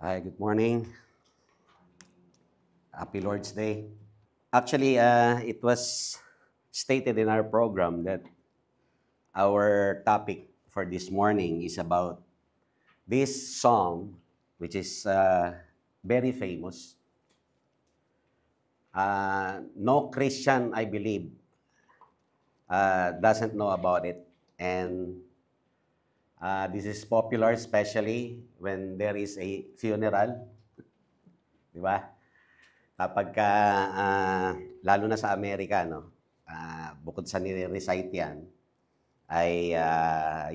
Hi, good morning. Happy Lord's Day. Actually, it was stated in our program that our topic for this morning is about this song, which is very famous. No Christian, I believe, doesn't know about it. And this is popular, especially when there is a funeral, di ba? Kapag ka, lalo na sa Amerika, no, bukod sa nire-recite yan, ay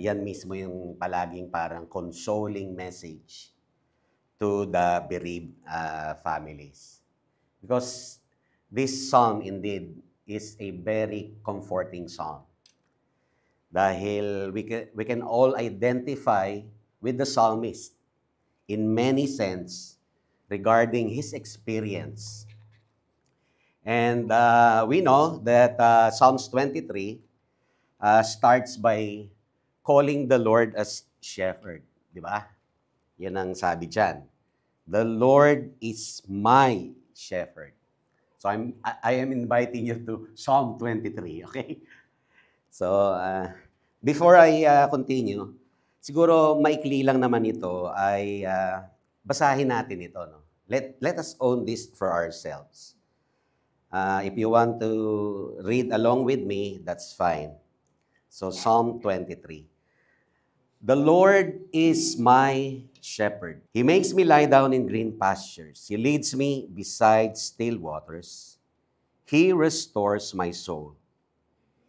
yan mismo yung palaging parang consoling message to the bereaved families. Because this song indeed is a very comforting song. Dahil we can all identify with the psalmist in many sense regarding his experience. And we know that Psalms 23 starts by calling the Lord as shepherd. Di ba? Yan ang sabi dyan. The Lord is my shepherd. So I am inviting you to Psalm 23, okay? So before I continue, siguro maikli lang naman ito ay basahin natin ito. No? Let us own this for ourselves. If you want to read along with me, that's fine. So Psalm 23. The Lord is my shepherd. He makes me lie down in green pastures. He leads me beside still waters. He restores my soul.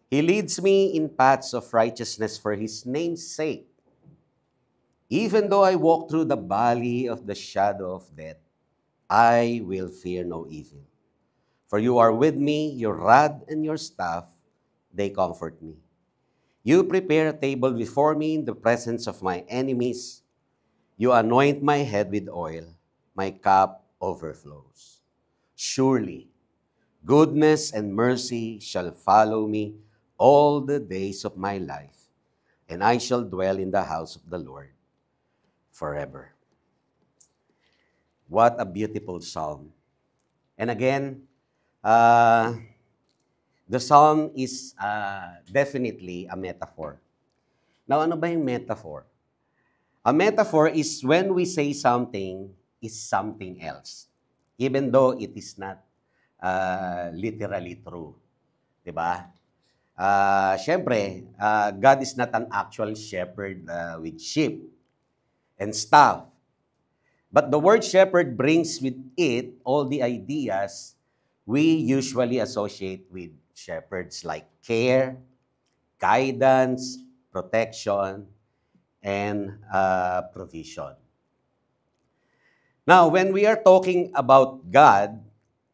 He leads me in paths of righteousness for his name's sake. Even though I walk through the valley of the shadow of death, I will fear no evil. For you are with me, your rod and your staff, they comfort me. You prepare a table before me in the presence of my enemies. You anoint my head with oil. My cup overflows. Surely, goodness and mercy shall follow me all the days of my life, and I shall dwell in the house of the Lord forever. What a beautiful psalm. And again, the psalm is definitely a metaphor. Now, ano ba yung metaphor? A metaphor is when we say something is something else, even though it is not literally true. Diba? Siyempre, God is not an actual shepherd with sheep and staff. But the word shepherd brings with it all the ideas we usually associate with shepherds, like care, guidance, protection, and provision. Now, when we are talking about God,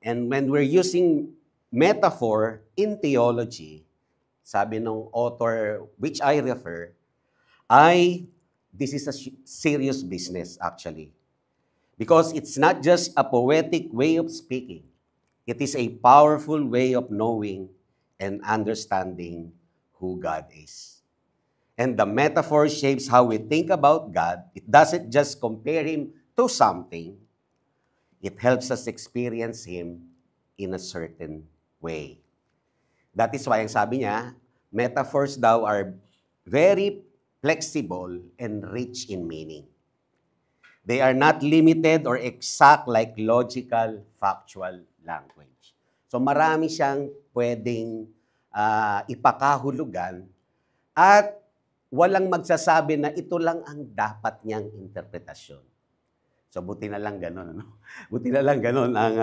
and when we're using metaphor in theology, sabi nung author which I refer, this is a serious business actually. Because it's not just a poetic way of speaking. It is a powerful way of knowing and understanding who God is. And the metaphor shapes how we think about God. It doesn't just compare Him to something. It helps us experience Him in a certain way. That is why ang sabi niya, metaphors daw are very flexible and rich in meaning. They are not limited or exact like logical, factual language. So marami siyang pwedeng ipakahulugan at walang magsasabi na ito lang ang dapat niyang interpretasyon. So buti na lang ganun. Ano? Buti na lang ganun ang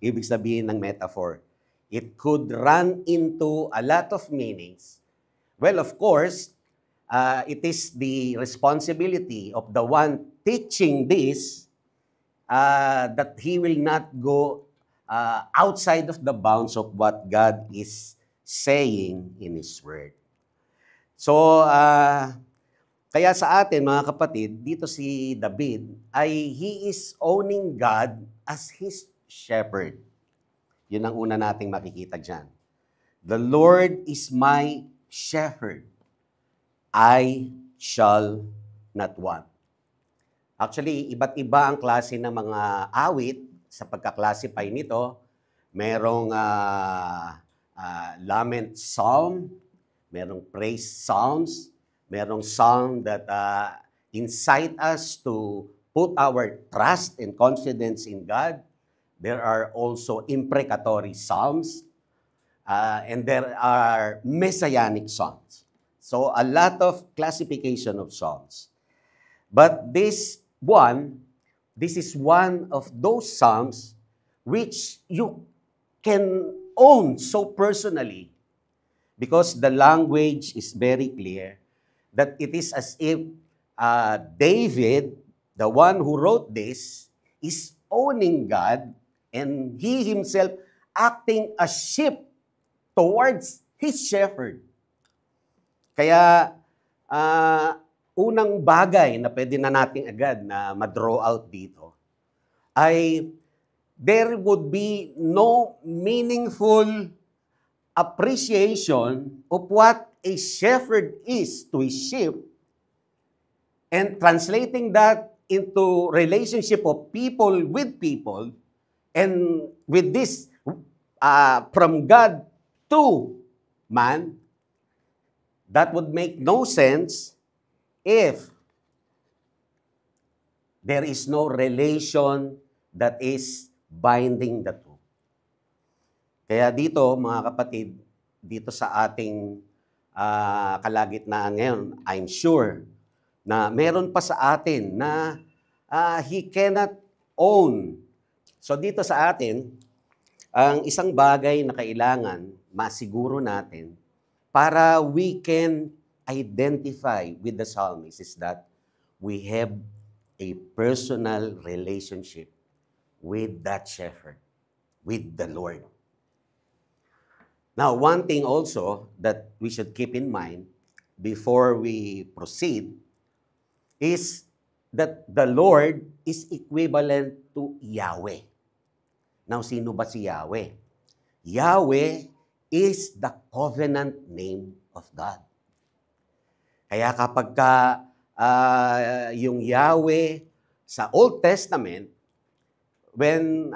ibig sabihin ng metaphor. It could run into a lot of meanings. Well, of course, it is the responsibility of the one teaching this that he will not go outside of the bounds of what God is saying in His Word. So, kaya sa atin, mga kapatid, dito si David, he is owning God as his shepherd. Yun ang una nating makikita dyan. The Lord is my shepherd. I shall not want. Actually, iba't iba ang klase ng mga awit sa pagka-classify nito. Merong lament psalm, merong praise psalms, merong psalm that incite us to put our trust and confidence in God. There are also imprecatory psalms, and there are messianic psalms. So a lot of classification of psalms. But this is one of those psalms which you can own so personally, because the language is very clear that it is as if David, the one who wrote this, is owning God, and he himself acting as sheep towards his shepherd. Kaya, unang bagay na pwede na natin agad na ma-draw out dito ay there would be no meaningful appreciation of what a shepherd is to his sheep, and translating that into relationship of people, and with this from God to man, that would make no sense if there is no relation that is binding the two. Kaya dito, mga kapatid, dito sa ating kalagitnaan ngayon, I'm sure na meron pa sa atin na he cannot own. So dito sa atin, ang isang bagay na kailangan masiguro natin para we can identify with the psalmist is that we have a personal relationship with that shepherd, with the Lord. Now, one thing also that we should keep in mind before we proceed is that the Lord is equivalent to Yahweh. Now, sino ba si Yahweh? Yahweh is the covenant name of God. Kaya kapag yung Yahweh sa Old Testament, when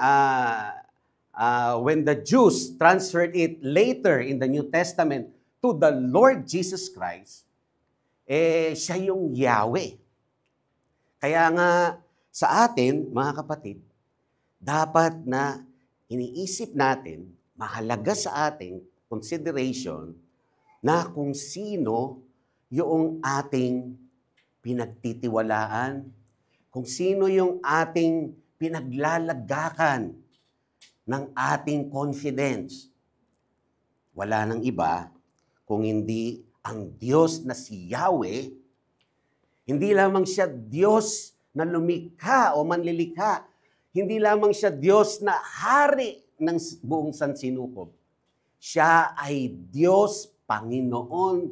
the Jews transferred it later in the New Testament to the Lord Jesus Christ, siya yung Yahweh. Kaya nga sa atin, mga kapatid, dapat na iniisip natin, mahalaga sa ating consideration na kung sino yung ating pinagtitiwalaan, kung sino yung ating pinaglalagakan ng ating confidence. Wala nang iba kung hindi ang Diyos na si Yahweh. Hindi lamang siya Diyos na lumikha o manlilikha. Hindi lamang siya Diyos na hari ng buong sansinukob. Siya ay Diyos, Panginoon,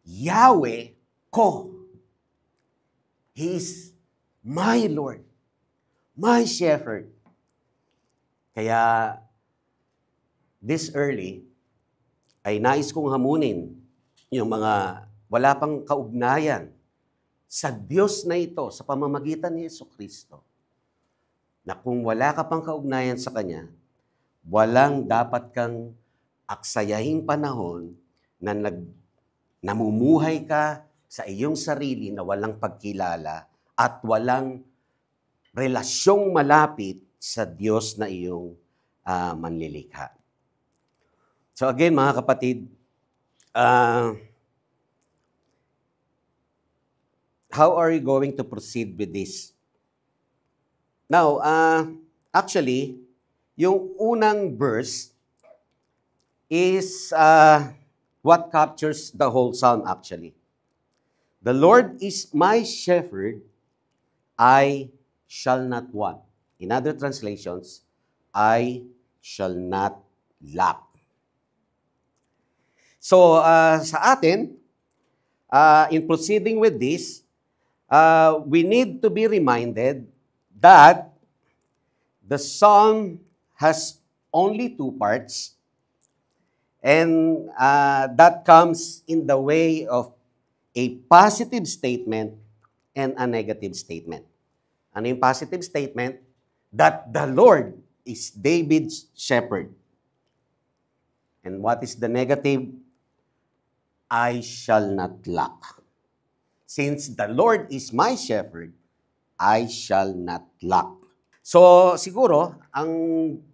Yahweh ko. He is my Lord, my shepherd. Kaya, this early, ay nais kong hamunin yung mga wala pang kaugnayan sa Diyos na ito, sa pamamagitan ni Jesucristo, na kung wala ka pang kaugnayan sa Kanya, walang dapat kang aksayahing panahon na namumuhay ka sa iyong sarili na walang pagkilala at walang relasyong malapit sa Diyos na iyong manlilikha. So again, mga kapatid, how are you going to proceed with this? Now, actually, yung unang verse is what captures the whole psalm actually. The Lord is my shepherd, I shall not want. In other translations, I shall not lack. So, sa atin, in proceeding with this, we need to be reminded that the psalm has only two parts, and that comes in the way of a positive statement and a negative statement. Ano yung positive statement? That the Lord is David's shepherd. And what is the negative? I shall not lack. Since the Lord is my shepherd, I shall not lack. So, siguro, ang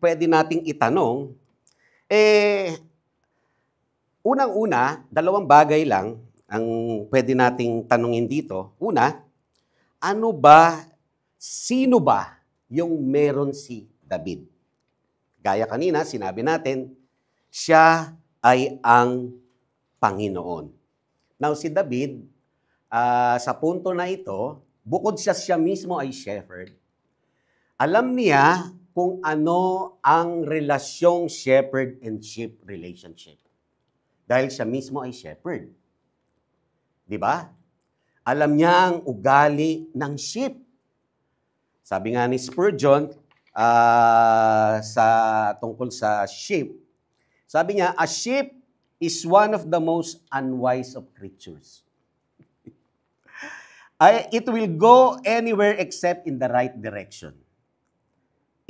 pwede nating itanong, unang-una, dalawang bagay lang ang pwede nating tanungin dito. Una, sino ba yung meron si David? Gaya kanina, sinabi natin, siya ay ang Panginoon. Now, si David, sa punto na ito, bukod siya mismo ay shepherd, alam niya kung ano ang relasyong shepherd and sheep relationship. Dahil siya mismo ay shepherd. Di ba? Alam niya ang ugali ng sheep. Sabi nga ni Spurgeon, tungkol sa sheep, sabi niya, a sheep is one of the most unwise of creatures. It will go anywhere except in the right direction.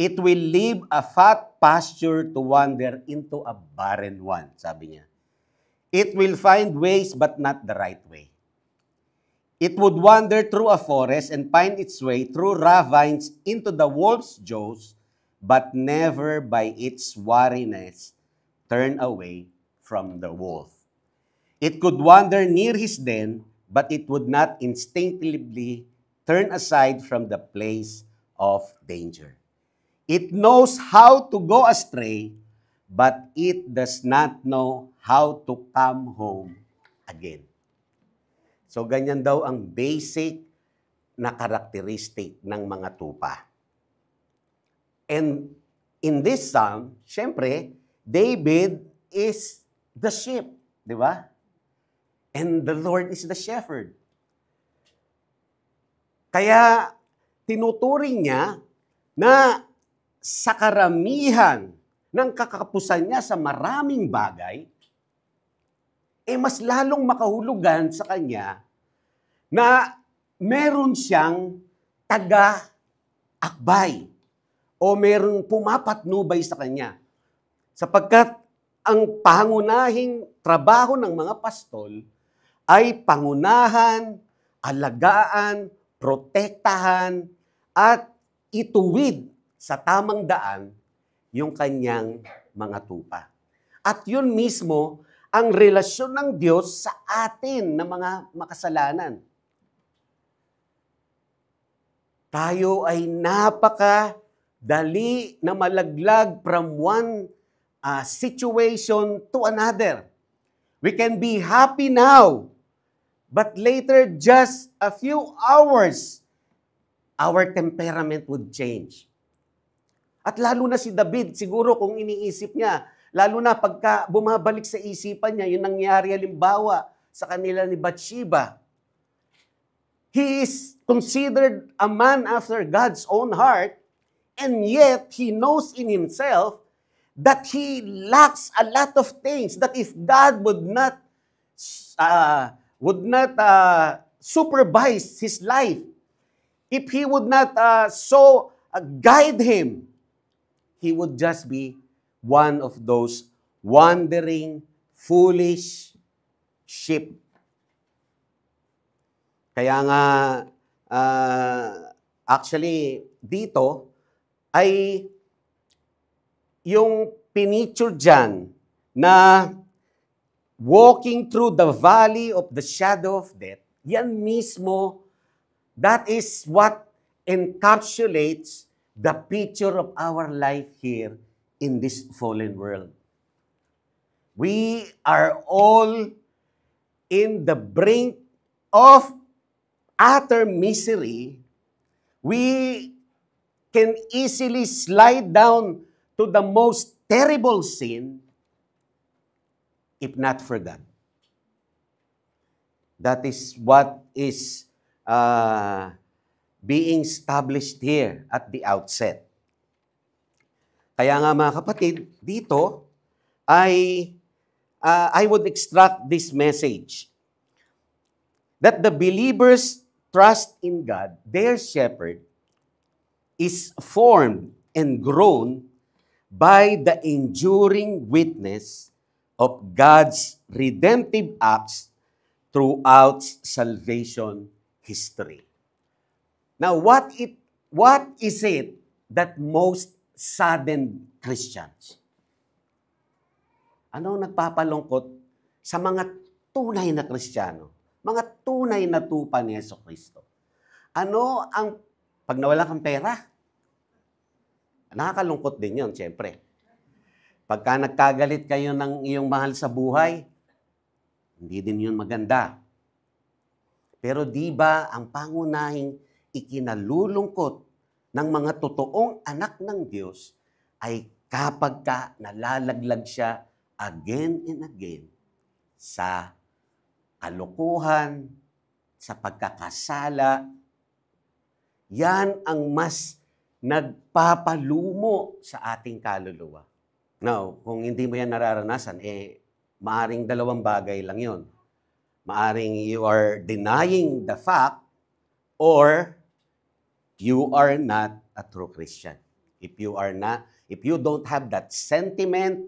It will leave a fat pasture to wander into a barren one, sabi niya. It will find ways but not the right way. It would wander through a forest and find its way through ravines into the wolf's jaws, but never by its wariness turn away from the wolf. It could wander near his den, but it would not instinctively turn aside from the place of danger. It knows how to go astray, but it does not know how to come home again. So, ganyan daw ang basic na karakteristik ng mga tupa. And in this psalm, syempre, David is the sheep, di ba? And the Lord is the shepherd. Kaya, tinuturing niya na sa karamihan ng kakapusan niya sa maraming bagay, mas lalong makahulugan sa kanya na meron siyang taga-akbay o merong pumapatnubay sa kanya. Sapagkat ang pangunahing trabaho ng mga pastol ay pangunahan, alagaan, protektahan, at ituwid sa tamang daan yung kanyang mga tupa. At yun mismo ang relasyon ng Diyos sa atin na mga makasalanan. Tayo ay napakadali na malaglag from one situation to another. We can be happy now, but later, just a few hours, our temperament would change. At lalo na si David, siguro kung iniisip niya, lalo na pagka bumabalik sa isipan niya, yung nangyari halimbawa sa kanila ni Bathsheba. He is considered a man after God's own heart, and yet he knows in himself that he lacks a lot of things, that if God would not supervise his life, if he would not guide him, he would just be one of those wandering, foolish sheep. Kaya nga, actually, dito ay yung pinicture dyan na walking through the valley of the shadow of death, yan mismo, that is what encapsulates the picture of our life here in this fallen world. We are all in the brink of utter misery. We can easily slide down to the most terrible sin if not for God. That is what is being established here at the outset. Kaya nga mga kapatid, dito I would extract this message that the believers trust in God, their shepherd, is formed and grown by the enduring witness of God's redemptive acts throughout salvation history. Now, what is it that most saddened Christians? Ano ang nagpapalungkot sa mga tunay na Kristiyano? Mga tunay na tupa ni Jesucristo. Ano ang, pag nawalan kang pera, nakakalungkot din yun, siyempre. Pagka nagkagalit kayo ng iyong mahal sa buhay, hindi din yun maganda. Pero di ba ang pangunahing ikinalulungkot ng mga totoong anak ng Diyos ay kapag ka nalalaglag siya again and again sa kalokohan, sa pagkakasala, yan ang mas nagpapalumo sa ating kaluluwa. Now, kung hindi mo yan nararanasan, maaring dalawang bagay lang yon. Maaring you are denying the fact or you are not a true Christian. If you don't have that sentiment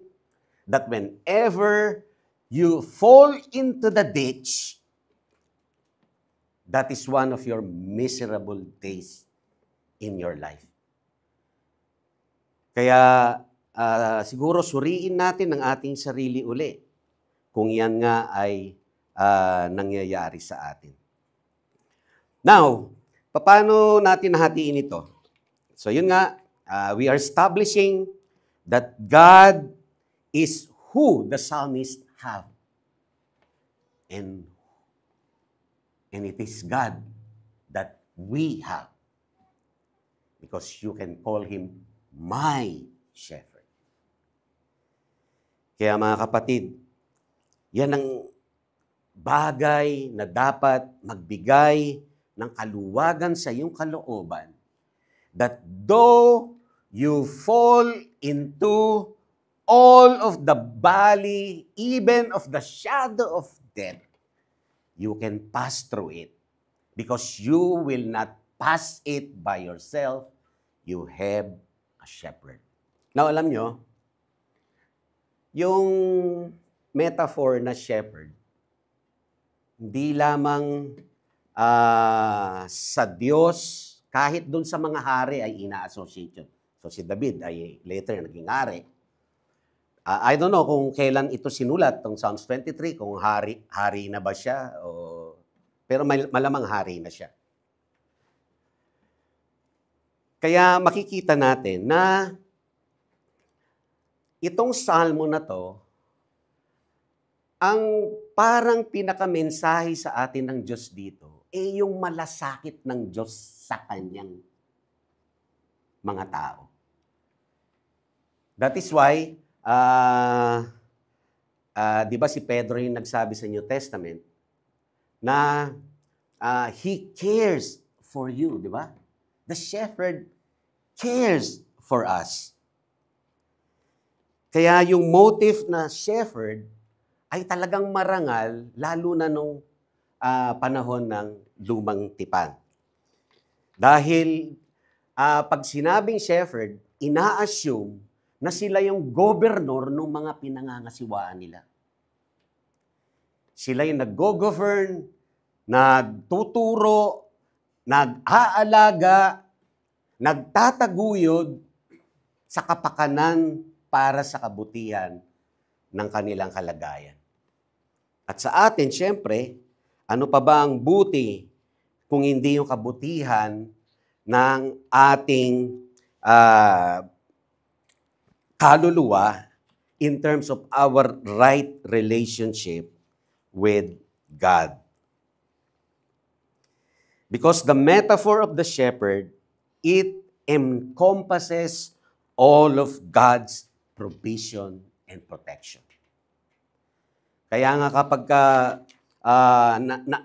that whenever you fall into the ditch, that is one of your miserable days in your life. Kaya siguro suriin natin ang ating sarili uli kung yan nga ay nangyayari sa atin. Now, paano natin hatiin ito? So yun nga, we are establishing that God is who the psalmist have. And it is God that we have. Because you can call Him my shepherd. Kaya mga kapatid, yan ang bagay na dapat magbigay ng kaluwagan sa iyong kalooban, that though you fall into all of the valley, even of the shadow of death, you can pass through it. Because you will not pass it by yourself. You have a shepherd. Now, alam nyo, yung metaphor na shepherd, hindi lamang sa Diyos, kahit dun sa mga hari ay ina-associate yun. So si David ay later naging hari. I don't know kung kailan ito sinulat, tong Psalms 23, kung hari na ba siya, pero malamang hari na siya. Kaya makikita natin na itong salmo na to, ang parang pinakamensahe sa atin ng Diyos dito, yung malasakit ng Diyos sa kanyang mga tao. That is why, di ba si Pedro yung nagsabi sa New Testament na He cares for you, di ba? The shepherd cares for us. Kaya yung motive na shepherd ay talagang marangal, lalo na nung panahon ng lumang tipan. Dahil pag sinabing shepherd, ina-assume na sila yung governor ng mga pinangangasiwaan nila. Sila yung nag-go-govern, nagtuturo, nag-aalaga, nagtataguyod sa kapakanan para sa kabutihan ng kanilang kalagayan. At sa atin, syempre, ano pa ba ang buti kung hindi yung kabutihan ng ating kaluluwa in terms of our right relationship with God. Because the metaphor of the shepherd, it encompasses all of God's provision and protection. Kaya nga kapag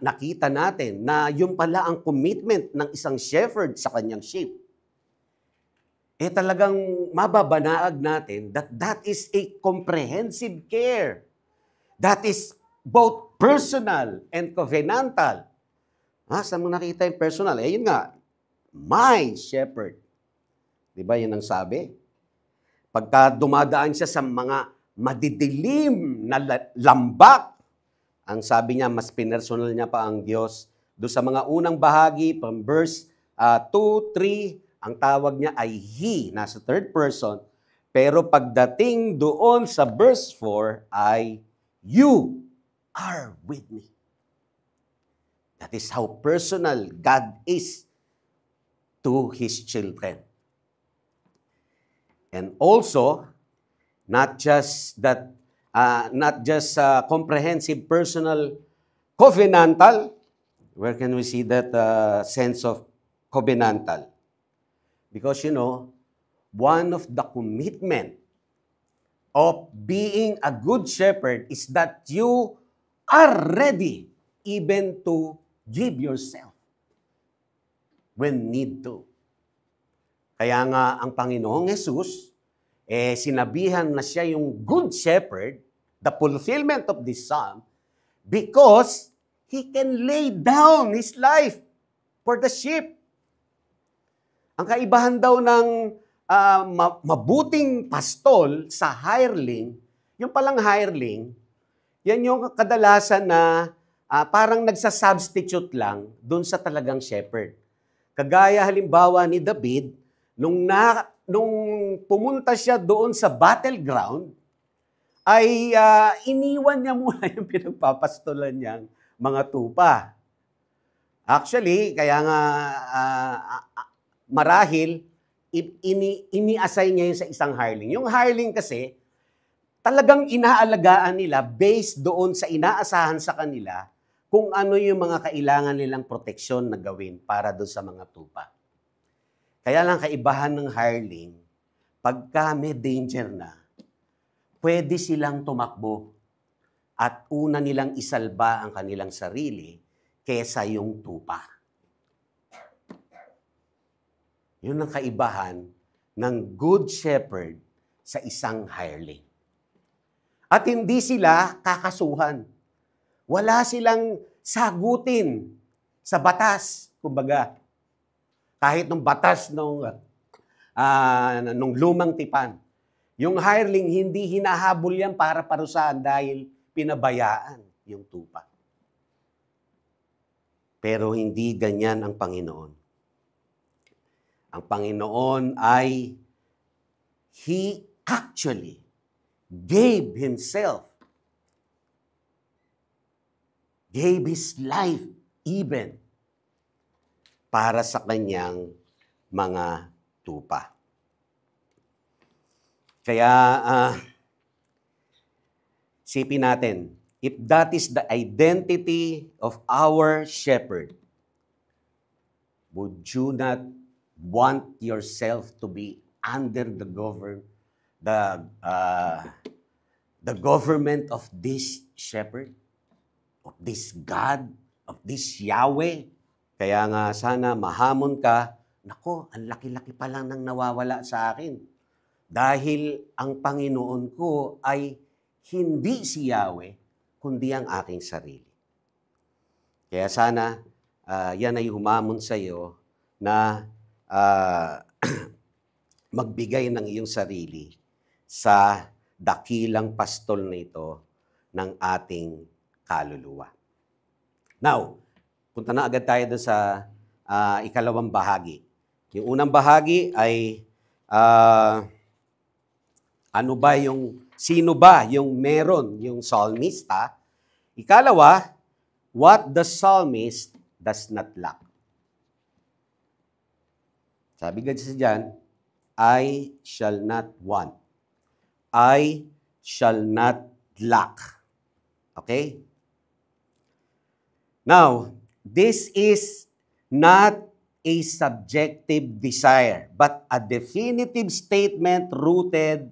nakita natin na yun pala ang commitment ng isang shepherd sa kanyang sheep, talagang mababanaag natin that that is a comprehensive care. That is both personal and covenantal. Saan mo nakita yung personal? Yun nga, my shepherd. Di ba yun ang sabi? Pagka dumadaan siya sa mga madidilim na lambak, ang sabi niya, mas pinersonal niya pa ang Diyos. Doon sa mga unang bahagi, from verse 2, 3, ang tawag niya ay He, nasa third person. Pero pagdating doon sa verse 4 ay, You are with me. That is how personal God is to His children. And also, not just comprehensive, personal, covenantal. Where can we see that sense of covenantal? Because, one of the commitment of being a good shepherd is that you are ready even to give yourself when need to. Kaya nga ang Panginoong Jesus, sinabihan na siya yung good shepherd, the fulfillment of this psalm, because he can lay down his life for the sheep. Ang kaibahan daw ng mabuting pastol sa hireling, yung palang hireling, yan yung kadalasan na parang nagsasubstitute lang doon sa talagang shepherd. Kagaya halimbawa ni David, nung pumunta siya doon sa battleground, ay iniwan niya muna yung pinagpapastolan niyang mga tupa. Actually, kaya nga marahil, ini-assign niya yun sa isang hireling. Yung hireling kasi, talagang inaalagaan nila based doon sa inaasahan sa kanila kung ano yung mga kailangan nilang proteksyon na gawin para doon sa mga tupa. Kaya lang kaibahan ng hireling, pagka may danger na, pwede silang tumakbo at una nilang isalba ang kanilang sarili kesa yung tupa. Yun ang kaibahan ng good shepherd sa isang hireling. At hindi sila kakasuhan. Wala silang sagutin sa batas, kumbaga. Kahit nung batas nung lumang tipan. Yung hireling, hindi hinahabol yan para parusahan dahil pinabayaan yung tupa. Pero hindi ganyan ang Panginoon. Ang Panginoon ay He actually gave Himself, gave His life even para sa kanyang mga tupa. Kaya, isipin natin, if that is the identity of our shepherd, would you not want yourself to be under the government of this shepherd, of this God, of this Yahweh? Kaya nga sana mahamon ka, nako, ang laki-laki pa lang nang nawawala sa akin. Dahil ang Panginoon ko ay hindi si Yahweh, kundi ang aking sarili. Kaya sana, yan ay humamon sa iyo na magbigay ng iyong sarili sa dakilang pastol na ito ng ating kaluluwa. Now, punta na agad tayo doon sa ikalawang bahagi. Yung unang bahagi ay sino ba yung meron, yung psalmista. Ikalawa, what the psalmist does not lack. Sabi kasi dyan, I shall not want. I shall not lack. Okay? Now, this is not a subjective desire, but a definitive statement rooted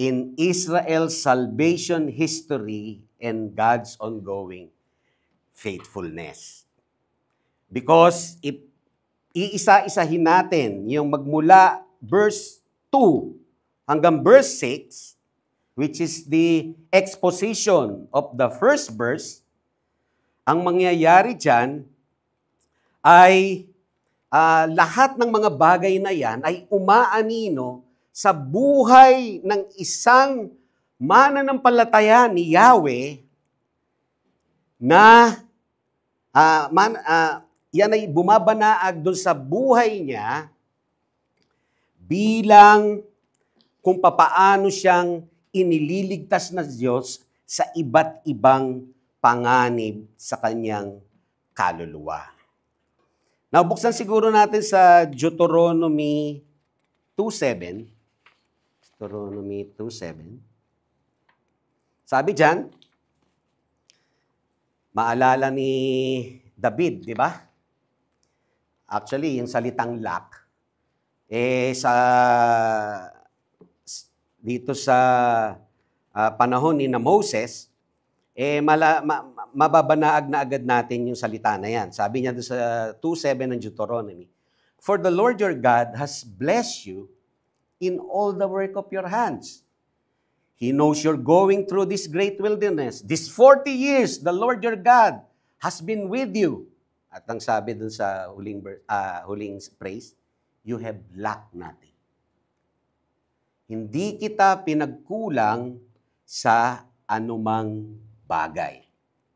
in Israel's salvation history and God's ongoing faithfulness. Because if iisa-isahin natin yung magmula verse 2 hanggang verse 6, which is the exposition of the first verse, ang mangyayari dyan ay lahat ng mga bagay na yan ay umaanino sa buhay ng isang mananampalataya ni Yahweh na yan ay bumabanaag doon sa buhay niya bilang kung papaano siyang inililigtas ng Diyos sa iba't ibang panganib sa kanyang kaluluwa. Now, buksan siguro natin sa Deuteronomy 2:7. Deuteronomy 2:7. Sabi diyan, maalala ni David, di ba? Actually, yung salitang lack, dito sa panahon ni na Moses, mababanaag na agad natin yung salita na yan. Sabi niya doon sa 2:7 ng Deuteronomy, "For the Lord your God has blessed you in all the work of your hands. He knows you're going through this great wilderness. This 40 years, the Lord your God has been with you." At ang sabi dun sa huling praise, "You have lacked nothing." Hindi kita pinagkulang sa anumang bagay.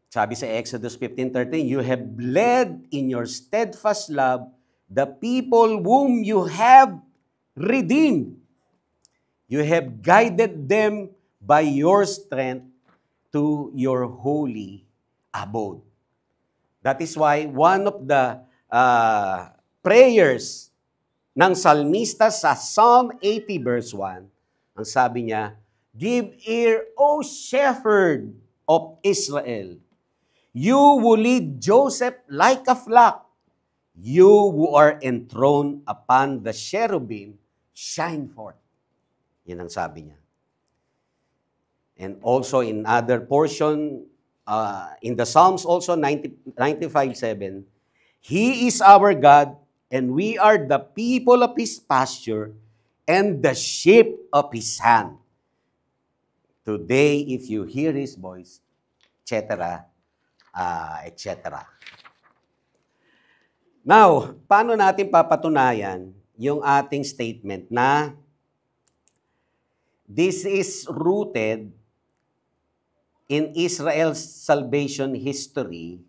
Sabi sa Exodus 15:13, "You have led in your steadfast love the people whom you have redeemed. You have guided them by your strength to your holy abode." That is why one of the prayers ng salmista sa Psalm 80 verse 1, ang sabi niya, "Give ear, O shepherd of Israel, you who lead Joseph like a flock, you who are enthroned upon the cherubim, shine forth." Yan ang sabi niya. And also in other portion, in the Psalms also, 95:7, "He is our God, and we are the people of His pasture, and the sheep of His hand. Today, if you hear His voice," etc., etc. Now, paano natin papatunayan yung ating statement na this is rooted in Israel's salvation history,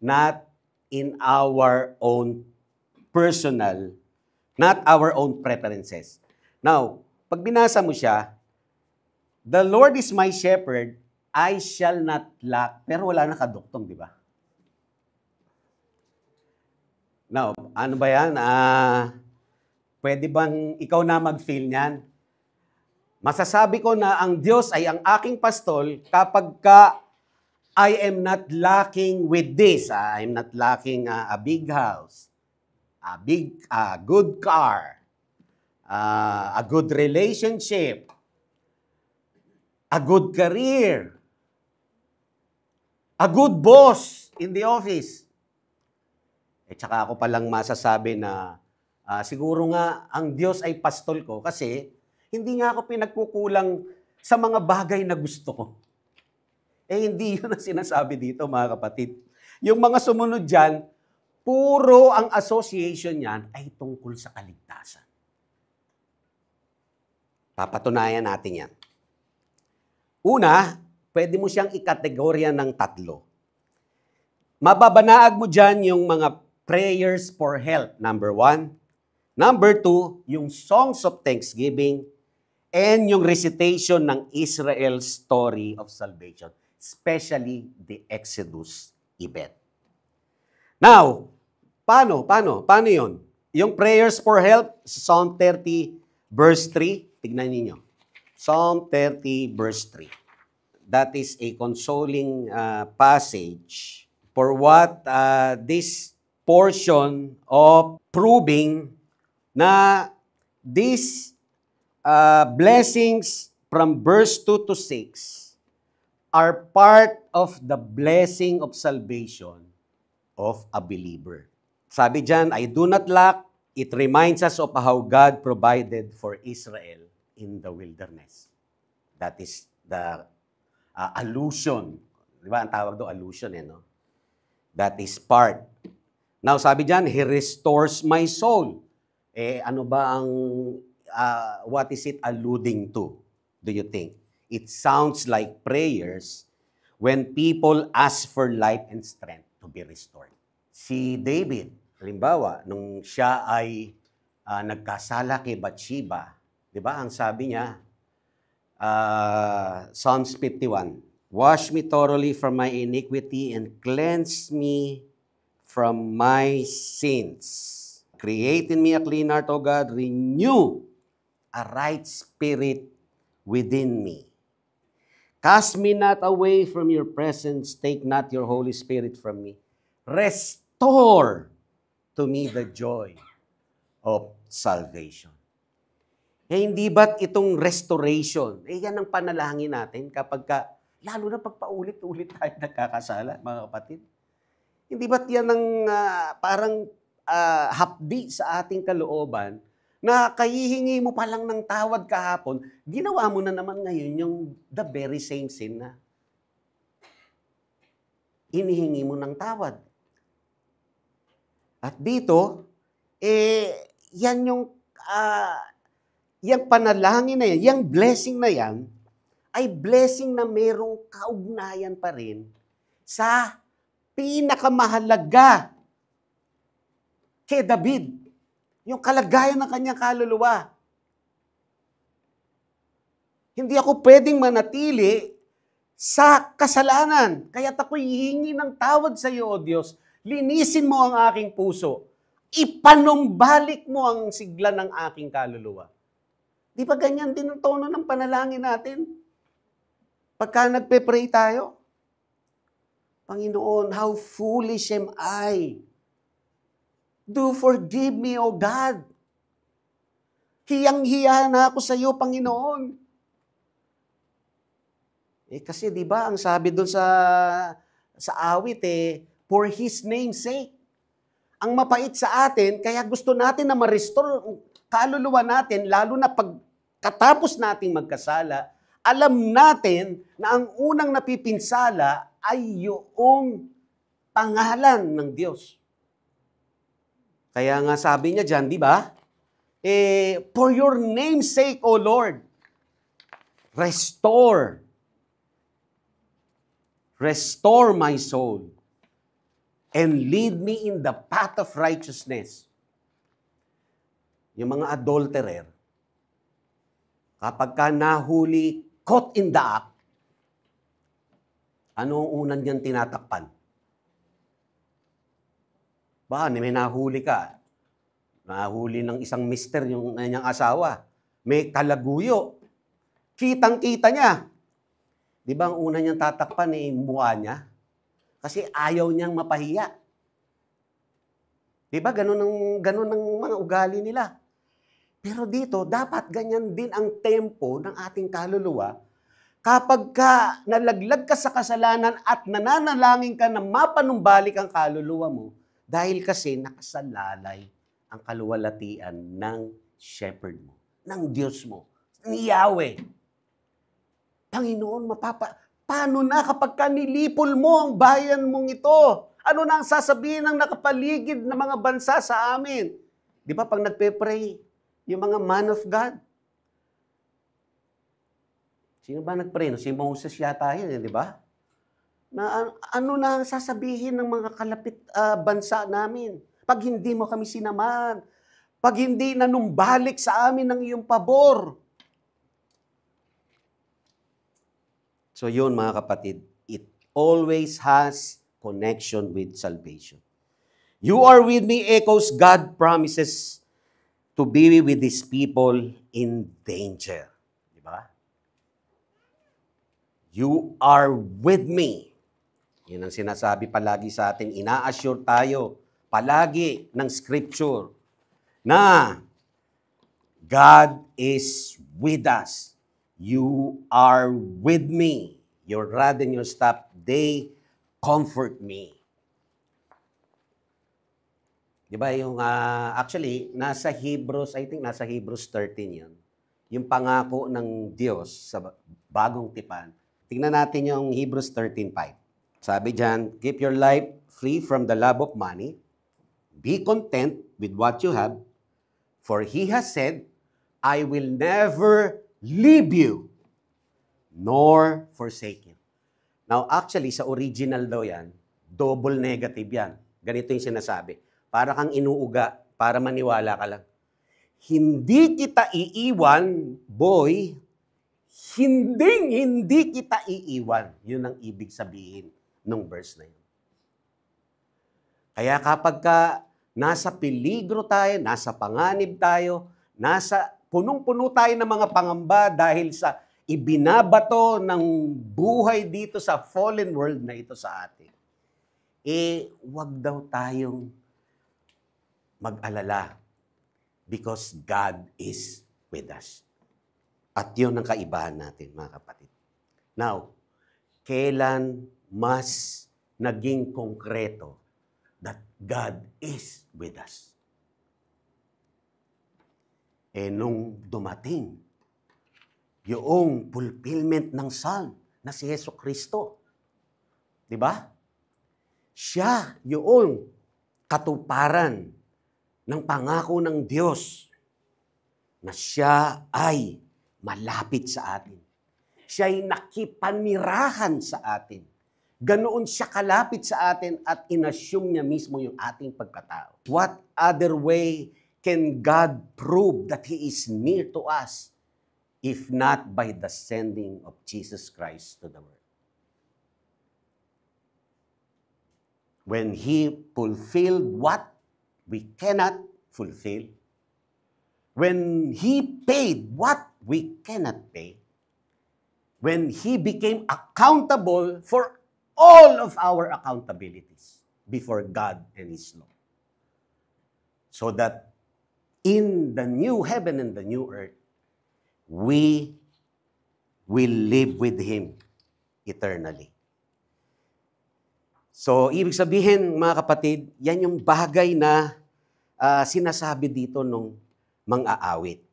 not in our own personal, not our own preferences. Now, pag binasa mo siya, "The Lord is my shepherd, I shall not lack." Pero wala na kaduktong, di ba? Now, ano ba yan? Pwede bang ikaw na mag-feel niyan? Masasabi ko na ang Diyos ay ang aking pastol kapag I am not lacking with this. I am not lacking a big house, a good car, a good relationship, a good career, a good boss in the office. Tsaka ako palang masasabi na siguro nga ang Diyos ay pastol ko kasi hindi nga ako pinagkukulang sa mga bagay na gusto ko. Hindi yun ang sinasabi dito, mga kapatid. Yung mga sumunod dyan, puro ang association yan ay tungkol sa kaligtasan. Papatunayan natin yan. Una, pwede mo siyang ikategorya ng 3. Mababanaag mo dyan yung mga prayers for help, number 1. Number 2, yung songs of thanksgiving, and yung recitation ng Israel's story of salvation, especially the Exodus event. Now, paano yun? Yung prayers for help, Psalm 30 verse 3, tignan niyo. Psalm 30 verse 3. That is a consoling passage for what this portion of proving na these blessings from verse 2 to 6 are part of the blessing of salvation of a believer. Sabi dyan, "I do not lack." It reminds us of how God provided for Israel in the wilderness. That is the allusion. Di ba? Ang tawag doon, allusion, no? That is part Now, sabi diyan, He restores my soul. Ano ba ang, what is it alluding to, do you think? It sounds like prayers when people ask for life and strength to be restored. Si David, halimbawa, nung siya ay nagkasala kay Bathsheba, di ba, ang sabi niya, Psalms 51, wash me thoroughly from my iniquity and cleanse me from my sins. Create in me a clean heart, O God, renew a right spirit within me. Cast me not away from your presence, take not your Holy Spirit from me. Restore to me the joy of salvation. Hindi ba't itong restoration, yan ang panalangin natin kapag lalo na pagpaulit-ulit tayo nagkakasala, mga kapatid. Hindi ba't yan ang parang hapdi sa ating kalooban na kahihingi mo pa lang ng tawad kahapon, ginawa mo na naman ngayon yung the very same sin na inihingi mo ng tawad. At dito, yan yung panalangin na yan, yung blessing na yan, ay blessing na merong kaugnayan pa rin sa pinakamahalaga kay David, yung kalagayan ng kanyang kaluluwa. Hindi ako pwedeng manatili sa kasalanan, kaya't ako'y hihingi ng tawad sa iyo, O Diyos. Linisin mo ang aking puso. Ipanumbalik mo ang sigla ng aking kaluluwa. Di ba ganyan din ang tono ng panalangin natin? Pagka nagpe-pray tayo, Panginoon, how foolish am I? Do forgive me, O God. Hiyang-hiya na ako sa iyo, Panginoon. Kasi di ba ang sabi doon sa awit, for His name's sake. Ang mapait sa atin, kaya gusto natin na ma-restore kaluluwa natin, lalo na pagkatapos nating magkasala, alam natin na ang unang napipinsala ay yung pangalan ng Diyos. Kaya nga sabi niya dyan, di ba? For your name's sake, O Lord, restore my soul and lead me in the path of righteousness. Yung mga adulterer, kapag ka nahuli, caught in the act, ano ang unang niyang tinatakpan? Baka may nahuli ka, nahuli ng isang mister yung kanyang asawa, may kalaguyo, kitang-kita niya. Di ba ang una niyang tatakpan mukha niya? Kasi ayaw niyang mapahiya. Di ba ganun ang mga ugali nila? Pero dito, dapat ganyan din ang tempo ng ating kaluluwa. Kapag ka nalaglag ka sa kasalanan at nananalangin ka na mapanumbalik ang kaluluwa mo, dahil kasi nakasalalay ang kaluwalhatian ng shepherd mo, ng Diyos mo, ni Yahweh. Panginoon, paano na kapag ka nilipol mo ang bayan mong ito? Ano na ang sasabihin ng nakapaligid na mga bansa sa amin? Di ba pag nagpe-pray, yung mga man of God, sino ba nagpray? Si Moses yata yun, di ba? Na ano na ang sasabihin ng mga kalapit bansa namin? Pag hindi mo kami sinaman, pag hindi nanumbalik sa amin ng iyong pabor. So yun mga kapatid, it always has connection with salvation. You are with me echoes God promises to be with His people in danger. Diba? You are with me. Yun ang sinasabi palagi sa atin. Ina-assure tayo palagi ng Scripture na God is with us. You are with me. Your rod and your staff, they comfort me. Diba yung, actually, nasa Hebrews 13 yun. Yung pangako ng Diyos sa bagong tipan. Tingnan natin yung Hebrews 13:5. Sabi dyan, keep your life free from the love of money Be content with what you have, for He has said, I will never leave you, nor forsake you. Now, actually, sa original daw yan, double negative yan. Ganito yung sinasabi. Para kang inuuga, para maniwala ka lang. Hindi kita iiwan, boy. Hindi kita iiwan. Yun ang ibig sabihin ng verse na yun. Kaya kapag nasa peligro tayo, nasa panganib tayo, punong-puno tayo ng mga pangamba dahil sa ibinabato ng buhay dito sa fallen world na ito sa atin, wag daw tayong mag-alala because God is with us. At yun ang kaibahan natin, mga kapatid. Now, kailan mas naging konkreto that God is with us? Nung dumating yung fulfillment ng Psalm na si Yesu Kristo. Di ba? Siya yung katuparan ng pangako ng Diyos na siya ay malapit sa atin. Siya ay nakipanirahan sa atin. Ganoon siya kalapit sa atin at inassume niya mismo yung ating pagkatao. What other way can God prove that He is near to us if not by the sending of Jesus Christ to the world? When He fulfilled what we cannot fulfill, when He paid what we cannot pay, when He became accountable for all of our accountabilities before God and His law, so that in the new heaven and the new earth, we will live with Him eternally. So, ibig sabihin, mga kapatid, yan yung bagay na sinasabi dito nung mang-aawit.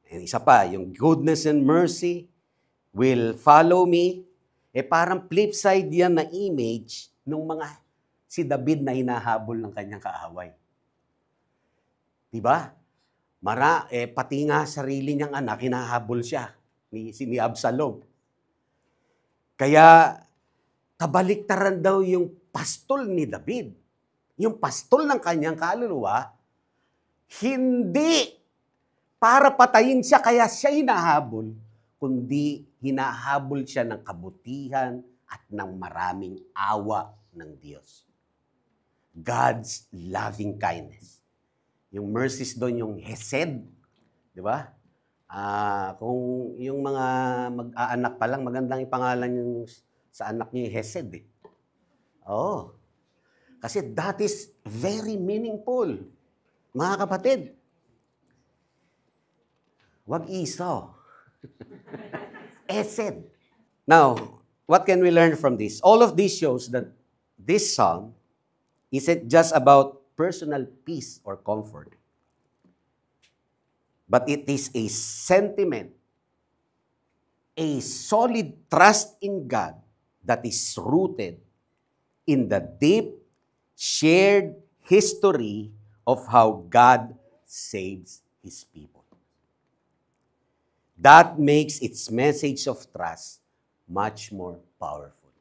And isa pa, yung goodness and mercy will follow me. Parang flip side yan na image nung si David na hinahabol ng kanyang kaaway. Diba? Pati nga sarili niyang anak, hinahabol siya ni Absalom. Kaya, kabaliktaran daw yung pastol ni David. Yung pastol ng kanyang kaluluwa, hindi para patayin siya kaya siya hinahabol, kundi hinahabol siya ng kabutihan at ng maraming awa ng Diyos. God's loving kindness. Yung mercies doon, yung hesed, di ba? Kung yung mga mag-aanak pa lang, magandang ipangalan yung sa anak niyo yung hesed eh. Oo. Kasi that is very meaningful. Mga kapatid, wag iso. Hesed. Now, what can we learn from this? All of this shows that this psalm isn't just about personal peace or comfort, but it is a sentiment, a solid trust in God that is rooted in the deep, shared history of how God saves His people. That makes its message of trust much more powerful.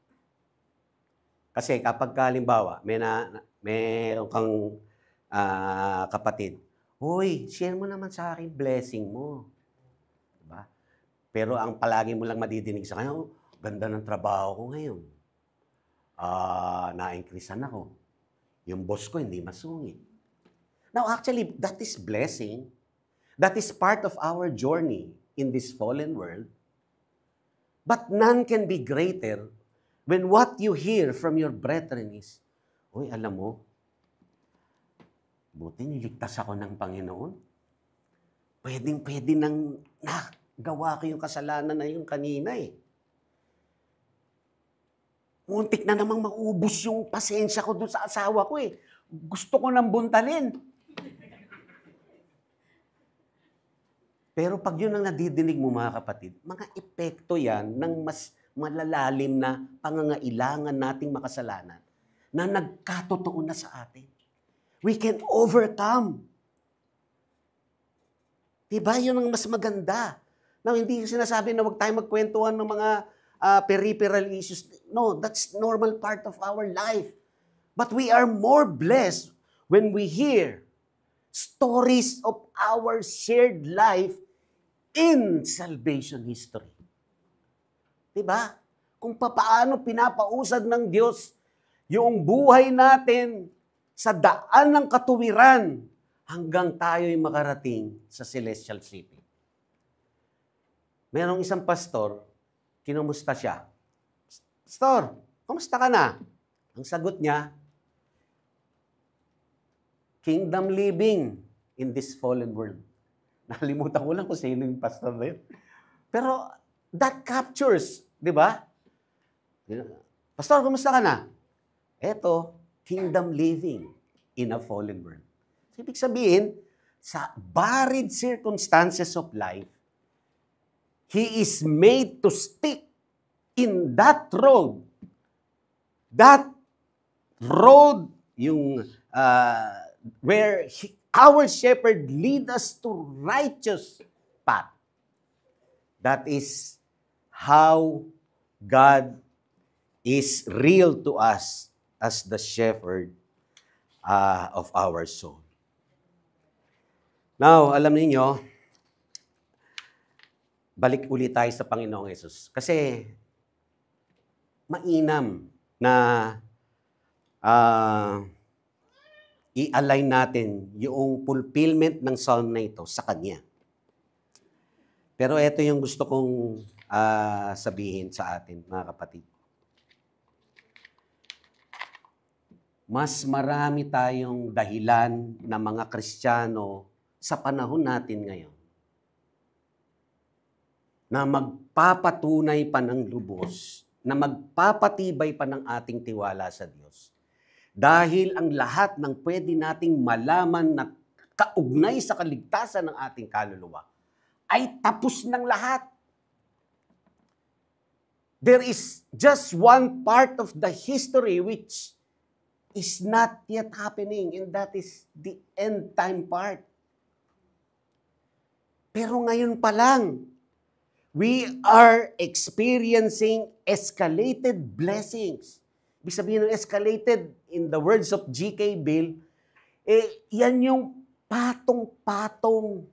Kasi kapag halimbawa, meron kang kapatid, "Hoy, share mo naman sa akin blessing mo." Diba? Pero ang palagi mo lang madidinig sa kanya, ganda ng trabaho ko ngayon. Na-increasean ako. Yung boss ko hindi masungit. Now actually, that is blessing. That is part of our journey in this fallen world. But none can be greater when what you hear from your brethren is, "Uy, alam mo, buti niligtas ako ng Panginoon. Pwedeng-pwede nang nagawa ko yung kasalanan na yung kanina eh. Muntik na namang maubos yung pasensya ko doon sa asawa ko eh. Gusto ko nang buntalin." Pero pag yun ang nadidinig mo mga kapatid, mga epekto yan ng mas malalalim na pangangailangan nating makasalanan na nagkatotoo na sa atin. We can overcome. Diba? Yun ang mas maganda. Now, hindi sinasabi na huwag tayo magkwentuhan ng mga peripheral issues. No, that's normal part of our life. But we are more blessed when we hear stories of our shared life in salvation history. Diba? Kung papaano pinapausad ng Diyos yung buhay natin sa daan ng katuwiran hanggang tayo'y makarating sa Celestial City. Merong isang pastor, kinumusta siya. Pastor, kumusta ka na? Ang sagot niya, kingdom living in this fallen world. Nakalimutan ko lang kung sino yung pastor na yun. Pero that captures, di ba? Pastor, kumusta ka na? Eto, kingdom living in a fallen world. So, ibig sabihin, sa varied circumstances of life, he is made to stick in that road. That road, yung where our shepherd lead us to righteous path. That is how God is real to us as the shepherd of our soul. Now, alam niyo, balik ulit tayo sa Panginoong Hesus. Kasi mainam na i-align natin yung fulfillment ng psalm na ito sa Kanya. Pero ito yung gusto kong sabihin sa atin, mga kapatid. Mas marami tayong dahilan na mga Kristiyano sa panahon natin ngayon na magpapatunay pa ng lubos, na magpapatibay pa ng ating tiwala sa Diyos. Dahil ang lahat ng pwede nating malaman na kaugnay sa kaligtasan ng ating kaluluwa ay tapos ng lahat. There is just one part of the history which is not yet happening, and that is the end time part. Pero ngayon pa lang, we are experiencing escalated blessings. Ibig sabihin ng escalated, in the words of G.K. Bill, yan yung patong-patong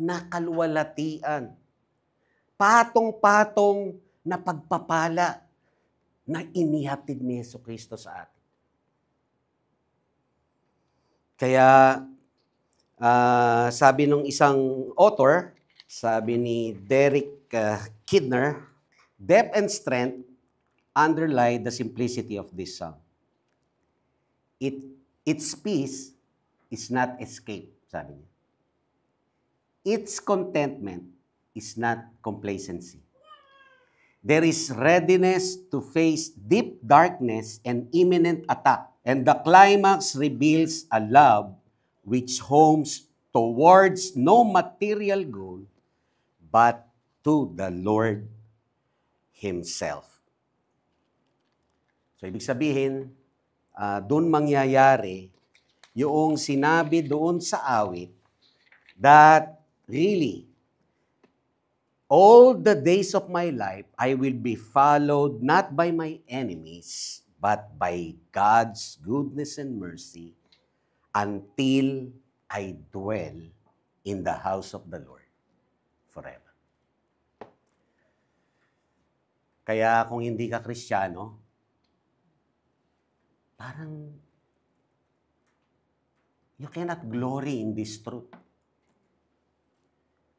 na kaluwalhatian. Patong-patong na pagpapala na inihatid ni Jesucristo sa atin. Kaya, sabi ng isang author, sabi ni Derek Kidner, depth and strength underlie the simplicity of this psalm. Its peace is not escape, sabi niya. Its contentment is not complacency. There is readiness to face deep darkness and imminent attack. And the climax reveals a love which homes towards no material goal, but to the Lord Himself. So, ibig sabihin, doon mangyayari yung sinabi doon sa awit that really, all the days of my life, I will be followed not by my enemies, but by God's goodness and mercy until I dwell in the house of the Lord forever. Kaya kung hindi ka Kristiyano, parang you cannot glory in this truth.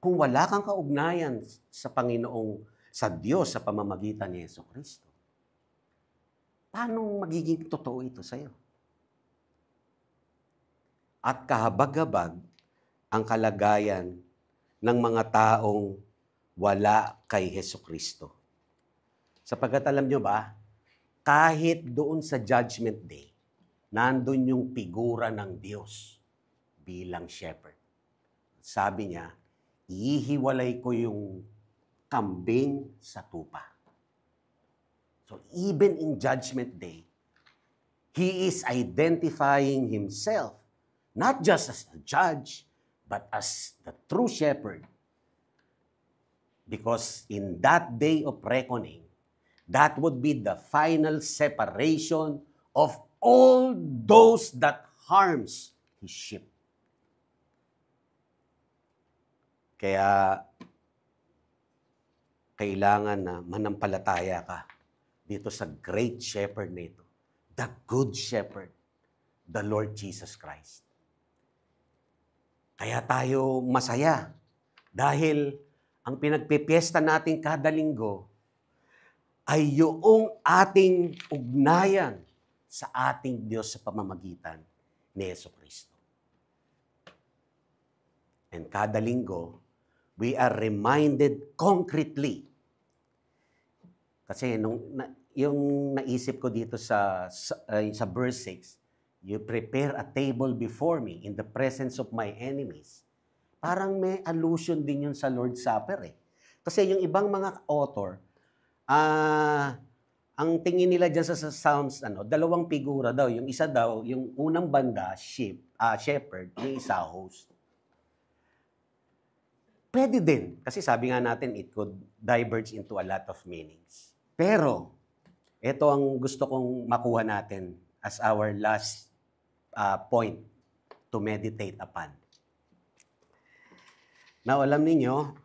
Kung wala kang kaugnayan sa Panginoong, sa Diyos, sa pamamagitan ni Jesucristo, paano magiging totoo ito sa'yo? At kahabag-habag ang kalagayan ng mga taong wala kay Jesucristo. Sapagkat alam nyo ba, kahit doon sa Judgment Day, nandun yung figura ng Diyos bilang shepherd. Sabi niya, ihiwalay ko yung kambing sa tupa. So even in Judgment Day, He is identifying Himself not just as the judge, but as the true shepherd. Because in that day of reckoning, that would be the final separation of all those that harms his sheep. Kaya, kailangan na manampalataya ka dito sa great shepherd nito, the good shepherd, the Lord Jesus Christ. Kaya tayo masaya dahil ang pinagpipiesta natin kada linggo ay yung ating ugnayan sa ating Diyos sa pamamagitan ni Jesucristo. And kada linggo, we are reminded concretely. Kasi yung naisip ko dito sa verse 6, you prepare a table before me in the presence of my enemies. Parang may allusion din yun sa Lord's Supper eh. Kasi yung ibang mga author, ang tingin nila dyan sa Psalms, dalawang figura daw. Yung isa daw, yung unang banda, shepherd, yung isa host. Pwede din. Kasi sabi nga natin, it could diverge into a lot of meanings. Pero, ito ang gusto kong makuha natin as our last point to meditate upon. Now, alam ninyo,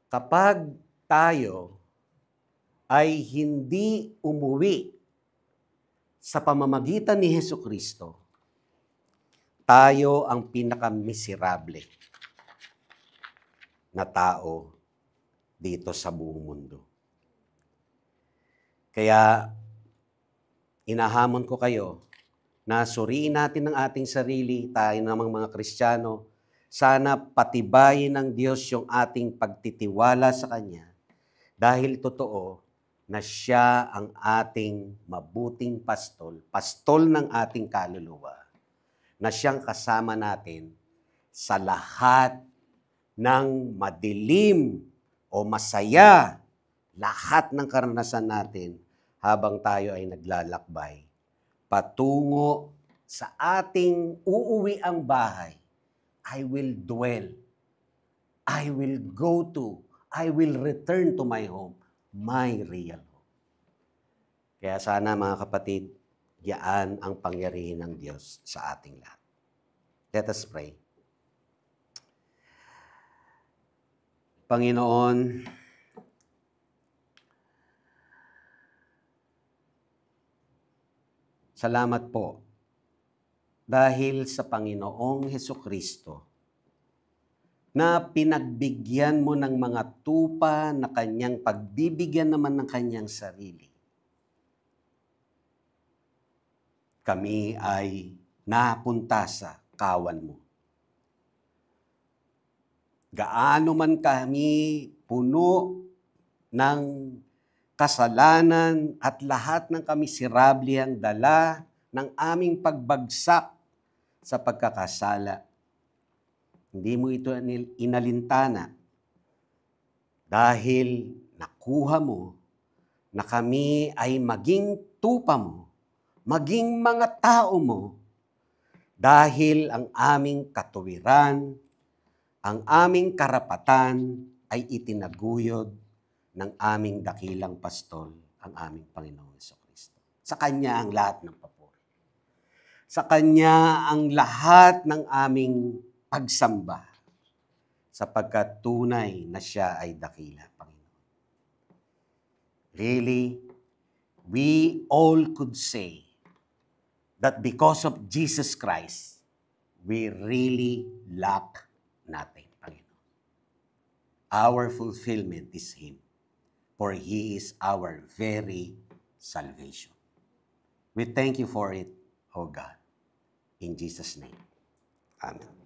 kapag tayo ay hindi umuwi sa pamamagitan ni Jesucristo, tayo ang pinakamiserable na tao dito sa buong mundo. Kaya, inahamon ko kayo na suriin natin ang ating sarili, tayo namang mga Kristiyano, sana patibayin ng Diyos yung ating pagtitiwala sa Kanya dahil totoo na Siya ang ating mabuting pastol ng ating kaluluwa, na Siyang kasama natin sa lahat ng madilim o masaya, lahat ng karanasan natin habang tayo ay naglalakbay patungo sa ating uuwiang bahay. I will dwell, I will go to, I will return to my home, my real home. Kaya sana mga kapatid, yaan ang pangyarihan ng Diyos sa ating lahat. Let us pray. Panginoon, salamat po dahil sa Panginoong Hesukristo na pinagbigyan mo ng mga tupa na kanyang pagbibigyan naman ng kanyang sarili. Kami ay napunta sa kawan mo. Gaano man kami puno ng kasalanan at lahat ng kamiserable ang dala ng aming pagbagsak sa pagkakasala. Hindi mo ito inalintana dahil nakuha mo na kami ay maging tupa mo, maging mga tao mo, dahil ang aming katuwiran, ang aming karapatan ay itinaguyod ng aming dakilang pastol, ang aming Panginoong Jesucristo. Sa Kanya ang lahat ng papuri. Sa Kanya ang lahat ng aming pagsamba, sapagkat tunay na Siya ay dakila, Panginoon. Really, we all could say that because of Jesus Christ, we really lack nothing, Panginoon. Our fulfillment is Him, for He is our very salvation. We thank you for it, O God. In Jesus' name, amen.